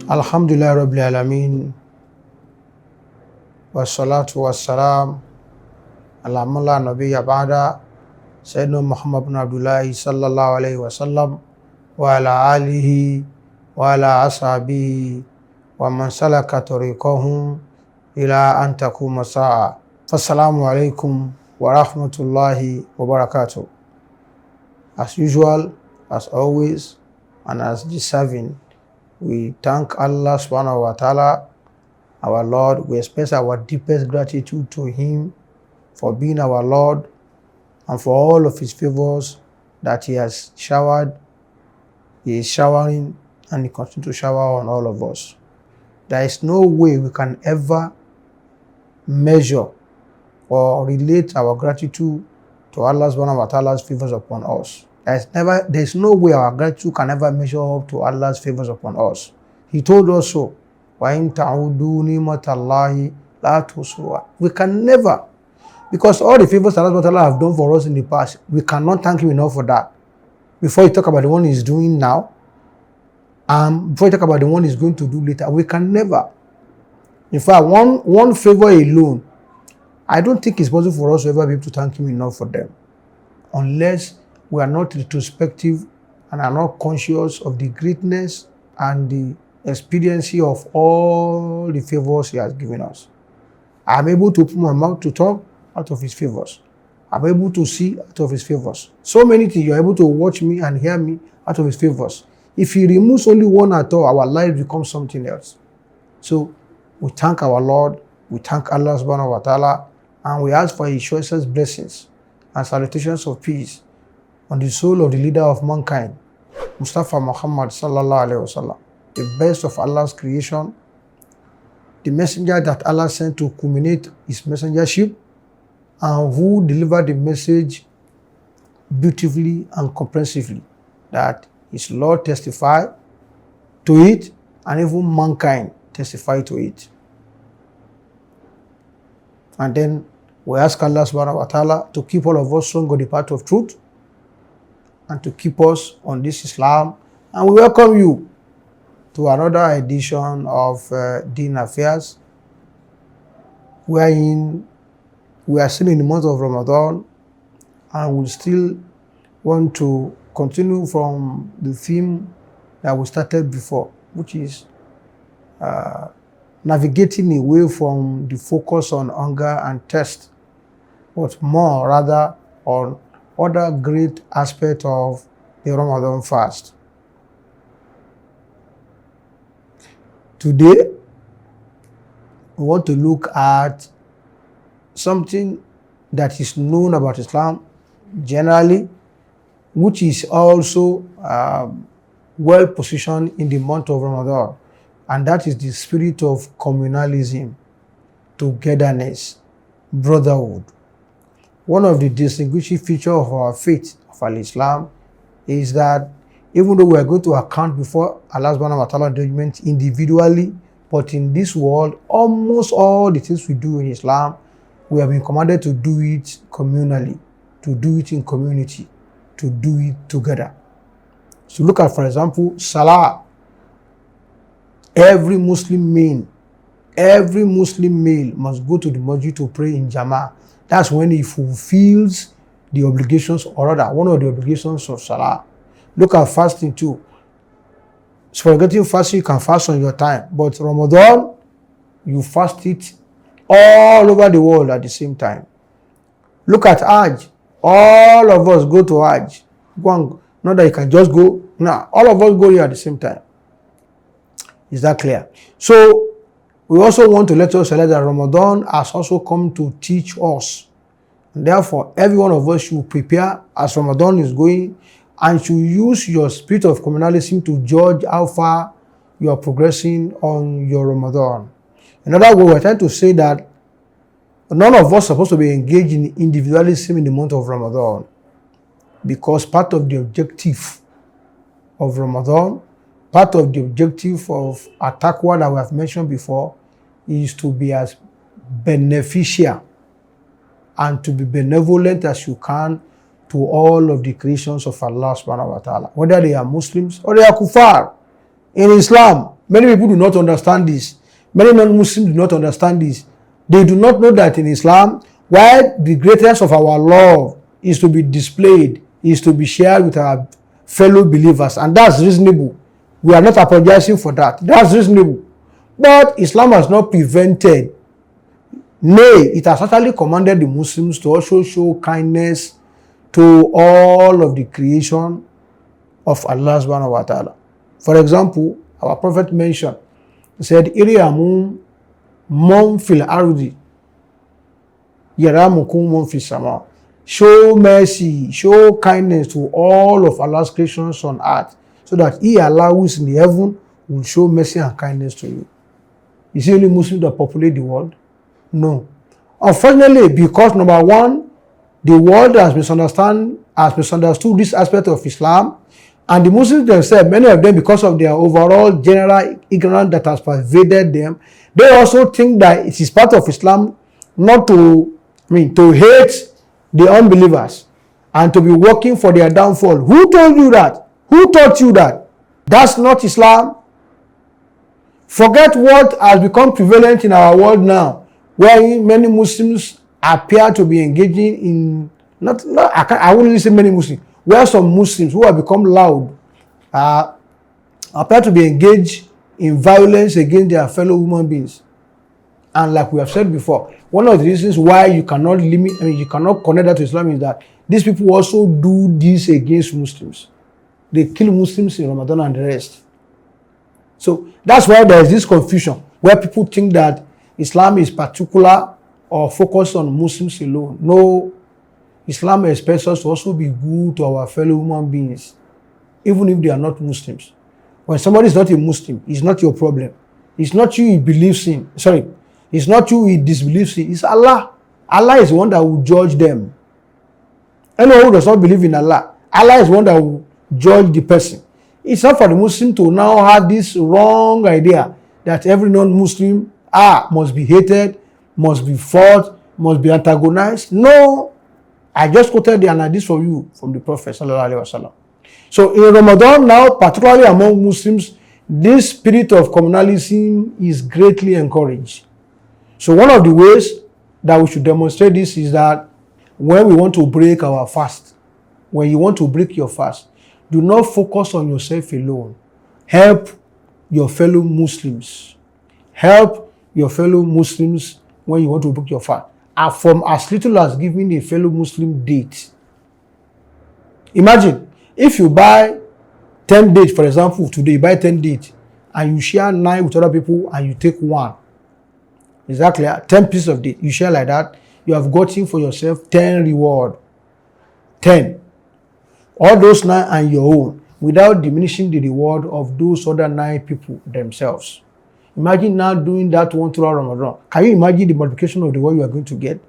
Alhamdulillah Rabbil Alameen wassalatu wassalam ala mula nabiyya ba'da Sayyidina Muhammad bin Abdullahi sallallahu alayhi wa sallam wa ala alihi wa ala ashabihi wa man salaka tariqahum ila an taquma sa'a. Assalamu alaikum wa rahmatullahi wa barakatuh. As usual, as always, and as deserving, we thank Allah subhanahu wa ta'ala, our Lord. We express our deepest gratitude to Him for being our Lord and for all of His favors that He has showered, He is showering, and He continues to shower on all of us. There is no way we can ever measure or relate our gratitude to Allah subhanahu wa ta'ala's favors upon us. There's no way our gratitude can ever measure up to Allah's favors upon us. He told us so. وَإِن تَعُودُوا نِعْمَةَ اللَّهِ لَا تُحْصُوهَا. We can never, because all the favors Allah subhanahu wa ta'ala have done for us in the past, we cannot thank Him enough for that. Before you talk about the one He's doing now, before you talk about the one He's going to do later, we can never. In fact, one favor alone, I don't think it's possible for us to ever be able to thank Him enough for them, unless we are not retrospective and are not conscious of the greatness and the expediency of all the favors He has given us. I'm able to open my mouth to talk out of His favors. I'm able to see out of His favors. So many things, you're able to watch me and hear me out of His favors. If He removes only one at all, our life becomes something else. So we thank our Lord, we thank Allah subhanahu wa ta'ala, and we ask for His choicest blessings and salutations of peace on the soul of the leader of mankind, Mustafa Muhammad sallallahu alayhi wa sallam, the best of Allah's creation, the messenger that Allah sent to culminate His messengership, and who delivered the message beautifully and comprehensively, that His Lord testified to it, and even mankind testified to it. And then we ask Allah subhanahu wa ta'ala to keep all of us strong on the path of truth, and to keep us on this Islam. And we welcome you to another edition of Deen Affairs, wherein we are still in the month of Ramadan, and we still want to continue from the theme that we started before, which is navigating away from the focus on hunger and thirst, but more rather on other great aspect of the Ramadan fast. Today, we want to look at something that is known about Islam generally, which is also well positioned in the month of Ramadan, and that is the spirit of communalism, togetherness, brotherhood. One of the distinguishing features of our faith, of Al-Islam, is that even though we are going to account before Allah subhanahu wa ta'ala judgment individually, but in this world, almost all the things we do in Islam, we have been commanded to do it communally, to do it in community, to do it together. So look at, for example, Salah. Every Muslim male must go to the masjid to pray in Jama'ah. That's when he fulfills the obligations, or rather, one of the obligations of Salah. Look at fasting too. So forgetting fasting, you can fast on your time. But Ramadan, you fast it all over the world at the same time. Look at Hajj. All of us go to Hajj. Not that you can just go. No, all of us go here at the same time. Is that clear? So, we also want to let us realize that Ramadan has also come to teach us. And therefore, every one of us should prepare as Ramadan is going, and should use your spirit of communalism to judge how far you are progressing on your Ramadan. In other words, we're trying to say that none of us are supposed to be engaged in individualism in the month of Ramadan, because part of the objective of Ramadan, part of the objective of At-Taqwa that we have mentioned before, is to be as beneficial and to be benevolent as you can to all of the creations of Allah subhanahu wa ta'ala, whether they are Muslims or they are kuffar. In Islam, many people do not understand this. Many non-Muslims do not understand this. They do not know that in Islam, while the greatest of our love is to be displayed, is to be shared with our fellow believers, and that's reasonable. We are not apologizing for that. That's reasonable. But Islam has not prevented. Nay, it has actually commanded the Muslims to also show kindness to all of the creation of Allah subhanahu wa ta'ala. For example, our Prophet mentioned, he said, Iriyamu mon fil ardi, yaramukum mon fil sama. Show mercy, show kindness to all of Allah's creations on earth, so that He, Allah, who is in the heaven, will show mercy and kindness to you. Is it only Muslims that populate the world? No. Unfortunately, because number one, the world has misunderstood this aspect of Islam, and the Muslims themselves, many of them, because of their overall general ignorance that has pervaded them, they also think that it is part of Islam not to hate the unbelievers and to be working for their downfall. Who told you that? Who taught you that? That's not Islam. Forget what has become prevalent in our world now, where many Muslims appear to be engaging in, I wouldn't say many Muslims, where some Muslims who have become loud appear to be engaged in violence against their fellow human beings. And like we have said before, one of the reasons why you cannot you cannot connect that to Islam is that these people also do this against Muslims. They kill Muslims in Ramadan and the rest. So that's why there is this confusion where people think that Islam is particular or focused on Muslims alone. No, Islam expects us to also be good to our fellow human beings, even if they are not Muslims. When somebody is not a Muslim, it's not your problem. It's not you he believes in. It's not you he disbelieves in. It's Allah. Allah is the one that will judge them. Anyone who does not believe in Allah, Allah is the one that will judge the person. It's not for the Muslim to now have this wrong idea that every non-Muslim must be hated, must be fought, must be antagonized. No. I just quoted the hadith for you from the Prophet sallallahu alaihi wasallam. So in Ramadan now, particularly among Muslims, this spirit of communalism is greatly encouraged. So one of the ways that we should demonstrate this is that when we want to break our fast, when you want to break your fast, do not focus on yourself alone. Help your fellow Muslims. Help your fellow Muslims when you want to break your fast. And from as little as giving a fellow Muslim date. Imagine, if you buy 10 dates, for example, today you buy 10 dates, and you share 9 with other people and you take 1. Exactly, 10 pieces of date. You share like that, you have gotten for yourself 10 reward. 10. All those 9 are your own, without diminishing the reward of those other 9 people themselves. Imagine now doing that one throughout Ramadan. Can you imagine the multiplication of the reward you are going to get?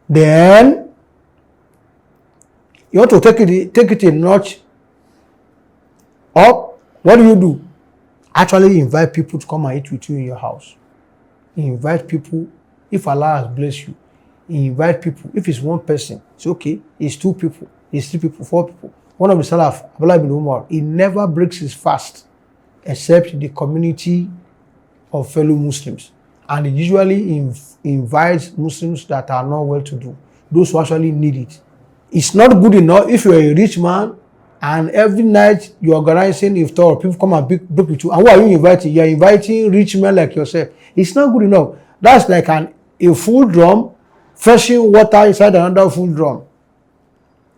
Then, you want to take it a notch up. What do? Actually invite people to come and eat with you in your house. Invite people. If Allah has blessed you, invite people. If it's one person, it's okay. It's 2 people, it's 3 people, 4 people. One of the Salaf, Abdullah ibn Umar, he never breaks his fast except the community of fellow Muslims. And he usually invites Muslims that are not well to do, those who actually need it. It's not good enough if you're a rich man and every night you're organizing iftar, people come and book with you. And who are you inviting? You're inviting rich men like yourself. It's not good enough. That's like a full drum fetching water inside another full drum.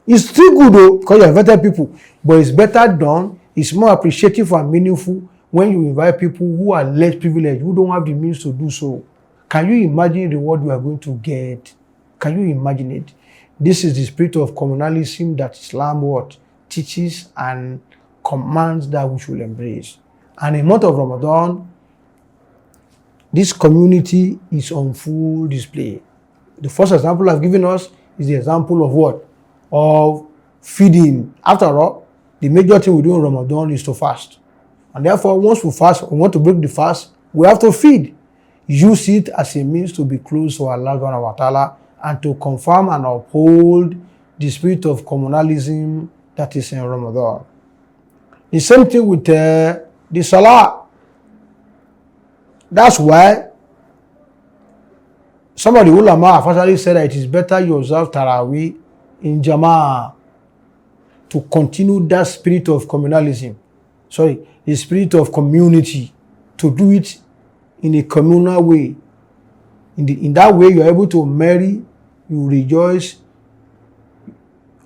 It's still good though, because you invited people, but it's better done. It's more appreciative and meaningful when you invite people who are less privileged, who don't have the means to do so. Can you imagine the reward you are going to get? Can you imagine it? This is the spirit of communalism that Islam teaches and commands that we should embrace. And in the month of Ramadan, this community is on full display. The first example I've given us is the example of what? Of feeding. After all, the major thing we do in Ramadan is to fast. And therefore, once we fast, we want to break the fast, we have to feed. Use it as a means to be close to Allah subhanahu wa ta'ala and to confirm and uphold the spirit of communalism that is in Ramadan. The same thing with the Salah. That's why some of the ulama have actually said that it is better you observe Taraweeh in Jama'ah to continue that spirit of communalism. Sorry, the spirit of community, to do it in a communal way. In that way, you are able to marry, you rejoice,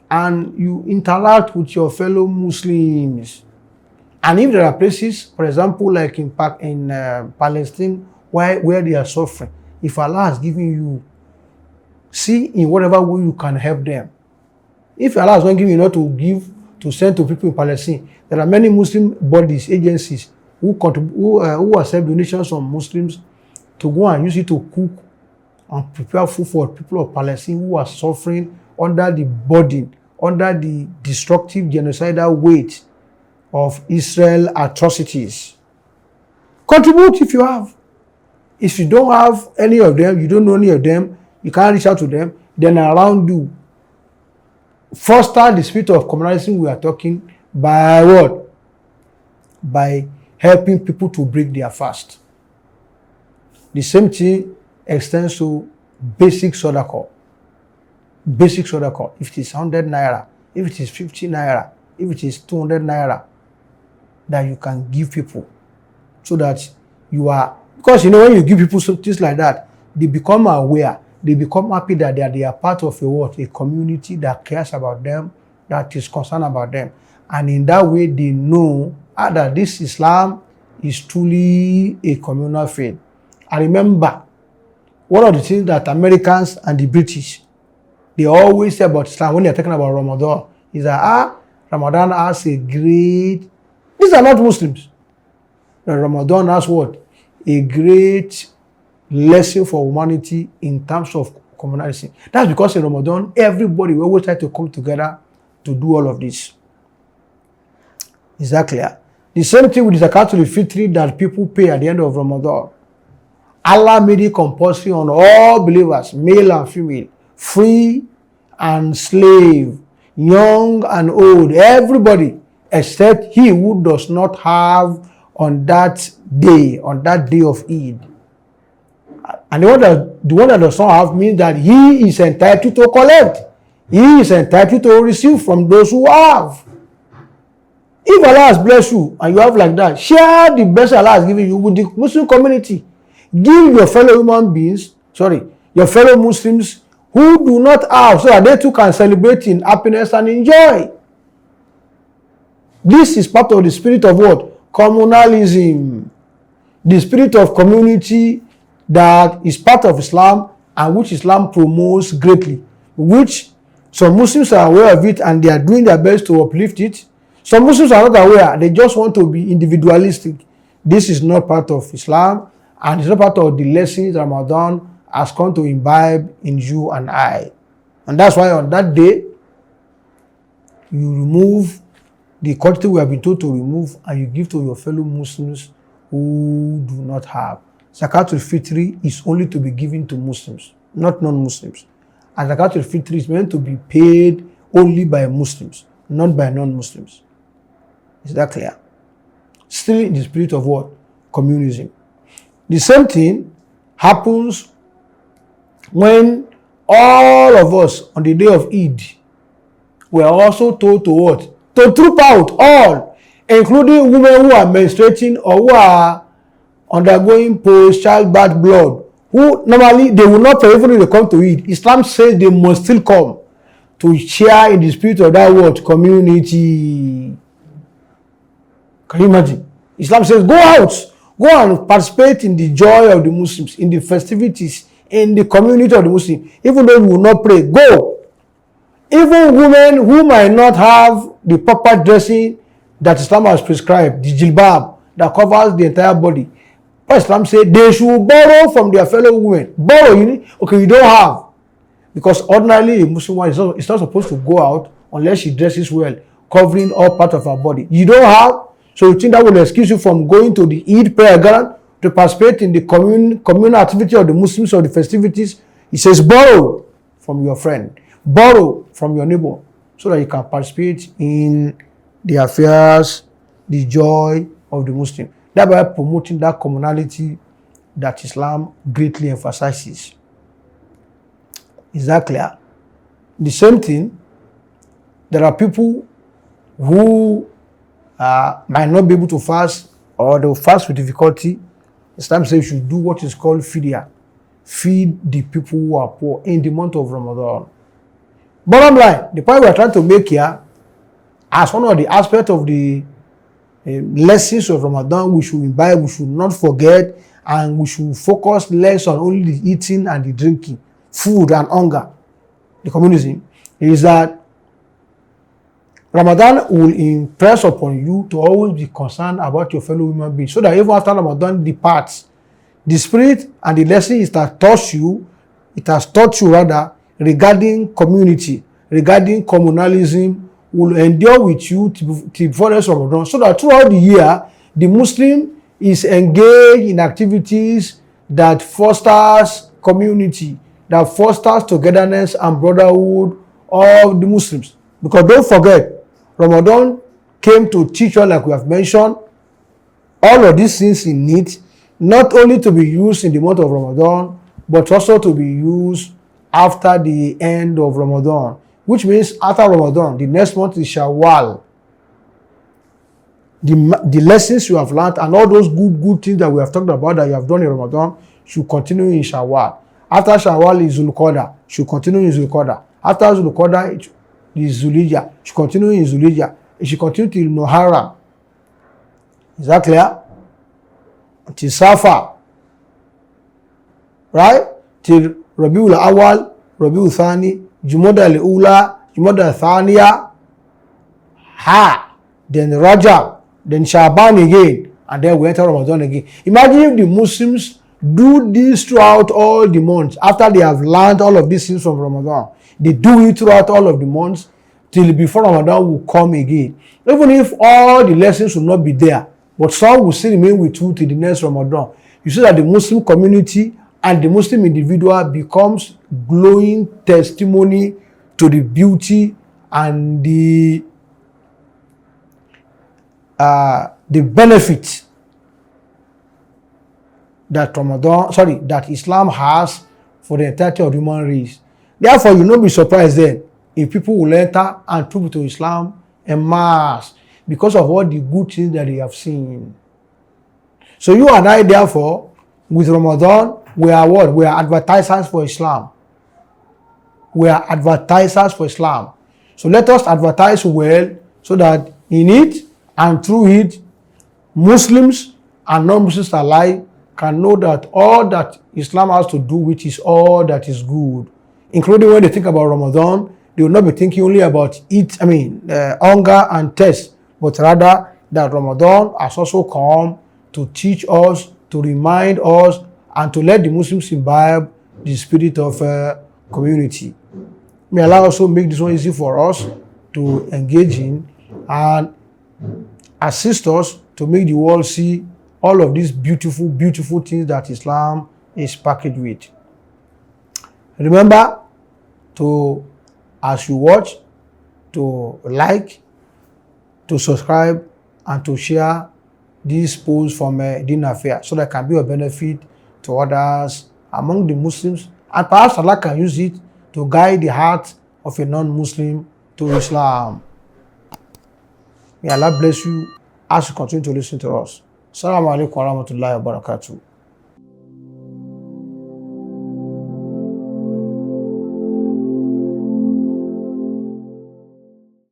and you interact with your fellow Muslims. And if there are places, for example, like in Palestine, where they are suffering, if Allah has given you, see in whatever way you can help them. If Allah has not given you enough to send to people in Palestine, there are many Muslim bodies, agencies who accept donations from Muslims to go and use it to cook and prepare food for people of Palestine who are suffering under the burden, under the destructive genocidal weight of Israel atrocities. Contribute if you have. If you don't have any of them, you don't know any of them, you can't reach out to them, then around you, foster the spirit of communalism we are talking by what? By helping people to break their fast. The same thing extends to basic sadaqah. Basic sadaqah. If it is 100 naira, if it is 50 naira, if it is 200 naira, that you can give people, so that you are, because when you give people things like that, they become aware, they become happy that they are part of a community that cares about them, that is concerned about them. And in that way, they know that this Islam is truly a communal faith. I remember one of the things that Americans and the British, they always say about Islam when they're talking about Ramadan, is that Ramadan has a great, these are not Muslims. Ramadan has what? A great lesson for humanity in terms of communalism. That's because in Ramadan, everybody will always try to come together to do all of this. Is that clear? The same thing with the Zakatul Fitri that people pay at the end of Ramadan. Allah made it compulsory on all believers, male and female, free and slave, young and old, everybody, except he who does not have on that day of Eid. And the one that does not have means that he is entitled to collect. He is entitled to receive from those who have. If Allah has blessed you and you have like that, share the best Allah has given you with the Muslim community. Give your fellow human beings, your fellow Muslims who do not have, so that they too can celebrate in happiness and enjoy. This is part of the spirit of what? Communalism. The spirit of community that is part of Islam and which Islam promotes greatly, which some Muslims are aware of it and they are doing their best to uplift it. Some Muslims are not aware, they just want to be individualistic. This is not part of Islam and it's not part of the lessons Ramadan has come to imbibe in you and I. And that's why on that day, you remove the quantity we have been told to remove and you give to your fellow Muslims who do not have. Zakatul Fitri is only to be given to Muslims, not non-Muslims. And Zakatul Fitri is meant to be paid only by Muslims, not by non-Muslims. Is that clear? Still in the spirit of what? Communism. The same thing happens when all of us on the day of Eid were also told to what? To troop out, all, including women who are menstruating or who are undergoing post-childbirth blood, who normally they will not pay even if they come to Eid. Islam says they must still come to share in the spirit of that word, community. Can you imagine? Islam says go out, go and participate in the joy of the Muslims, in the festivities, in the community of the Muslims. Even though you will not pray, go. Even women who might not have the proper dressing that Islam has prescribed, the jilbab that covers the entire body, but Islam said they should borrow from their fellow women. Borrow, you don't have. Because ordinarily a Muslim woman is not supposed to go out unless she dresses well, covering all parts of her body. You don't have, so you think that will excuse you from going to the Eid prayer ground to participate in the communal activity of the Muslims or the festivities. He says borrow from your friend, borrow from your neighbor, so that you can participate in the affairs the joy of the Muslim, thereby promoting that communality that Islam greatly emphasizes. Is that clear? The same thing, there are people who might not be able to fast, or they will fast with difficulty. Islam says you should do what is called fidya. Feed the people who are poor in the month of Ramadan. Bottom line, the point we are trying to make here, as one of the aspects of the lessons of Ramadan, we should imbibe, we should not forget, and we should focus less on only the eating and the drinking, food and hunger. The communism is that Ramadan will impress upon you to always be concerned about your fellow human beings, so that even after Ramadan departs, the spirit and the lesson it has taught you, regarding community, regarding communalism, will endure with you till before the Ramadan, so that throughout the year, the Muslim is engaged in activities that fosters community, that fosters togetherness and brotherhood of the Muslims. Because don't forget, Ramadan came to teach us, like we have mentioned, all of these things in it, not only to be used in the month of Ramadan, but also to be used after the end of Ramadan, which means after Ramadan, the next month is Shawwal. The lessons you have learned and all those good things that we have talked about that you have done in Ramadan should continue in Shawwal. After Shawwal is Zulqa'dah, should continue in Zulqa'dah. After Zulqa'dah is Zulhijjah, should continue in Zulhijjah. It should continue till Muharram. Is that clear? Till Safar. Right? Till Rabiul Awal, Rabiul Thani, Jumada al-Ula, Jumada al-Thaniya, then Rajab, then Shaban again, and then we enter Ramadan again. Imagine if the Muslims do this throughout all the months, after they have learned all of these things from Ramadan. They do it throughout all of the months till before Ramadan will come again. Even if all the lessons will not be there, but some will still remain with you till the next Ramadan. You see that the Muslim community and the Muslim individual becomes glowing testimony to the beauty and the benefit that Islam has for the entirety of the human race. Therefore, you will not be surprised then if people will enter and troop to Islam en masse because of all the good things that they have seen. So you and I, therefore, with Ramadan, we are what? We are advertisers for Islam. We are advertisers for Islam. So let us advertise well so that in it and through it, Muslims and non-Muslims alike can know that all that Islam has to do with is all that is good. Including when they think about Ramadan, they will not be thinking only about hunger and thirst, but rather that Ramadan has also come to teach us, to remind us, and to let the Muslims imbibe the spirit of community. May Allah also make this one easy for us to engage in and assist us to make the world see all of these beautiful, beautiful things that Islam is packaged with. Remember to, as you watch, to like, to subscribe, and to share these posts from Din Affair so that can be of benefit to others among the Muslims, and perhaps Allah can use it to guide the heart of a non-Muslim to Islam. May Allah bless you as you continue to listen to us. Assalamu alaikum wa rahmatullahi wa barakatuh.